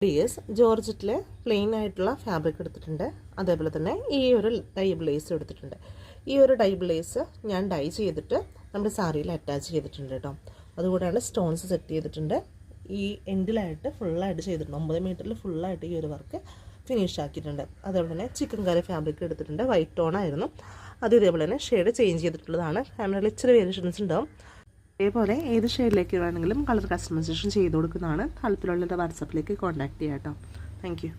Lace ജോർജറ്റിലെ plain ആയിട്ടുള്ള fabric എടുത്തിട്ടുണ്ട്. അതേപോലെ തന്നെ ഈ ഒരു ഡൈ ലേസ് എടുത്തിട്ടുണ്ട്. ഈ ഒരു ഡൈ ലേസ് ഞാൻ ഡൈ ചെയ്തിട്ട് നമ്മുടെ സാരിയിൽ അറ്റാച്ച് ചെയ്തിട്ടുണ്ട് കേട്ടോ. അതുകൂടാണ്ട് സ്റ്റോൺസ് സെറ്റ് ചെയ്തിട്ടുണ്ട്. ഈ എൻഡിലായിട്ട് ഫുള്ളായിട്ട് ചെയ്തിട്ടുണ്ട്. 9 മീറ്ററിൽ ഫുള്ളായിട്ട് ഈ ഒരു വർക്ക് ഫിനിഷ് ആക്കിയിട്ടുണ്ട്. അതേപോലെ തന്നെ ചിക്കൻ കറി ഫാബ്രിക് എടുത്തിട്ടുണ്ട്. വൈറ്റ് ടോൺ ആയിരുന്നു. അത് ഇതേപോലെ തന്നെ ഷെയ്ഡ് ചേഞ്ച് ചെയ്തിട്ടുള്ളതാണ്. ക്യാമറയിൽ ഇച്ചിരി വേരിയേഷൻസ് ഉണ്ടാവും. അതേപോലെ ഏത് ഷെയ്ഡിലേക്ക് വേണമെങ്കിലും കളർ കസ്റ്റമൈസേഷൻ ചെയ്ത് കൊടുക്കുന്നതാണ്. താല്പര്യമുള്ളവരുടെ വാട്സാപ്പിലേക്ക് കോൺടാക്ട് ചെയ്യാം കേട്ടോ. Thank you.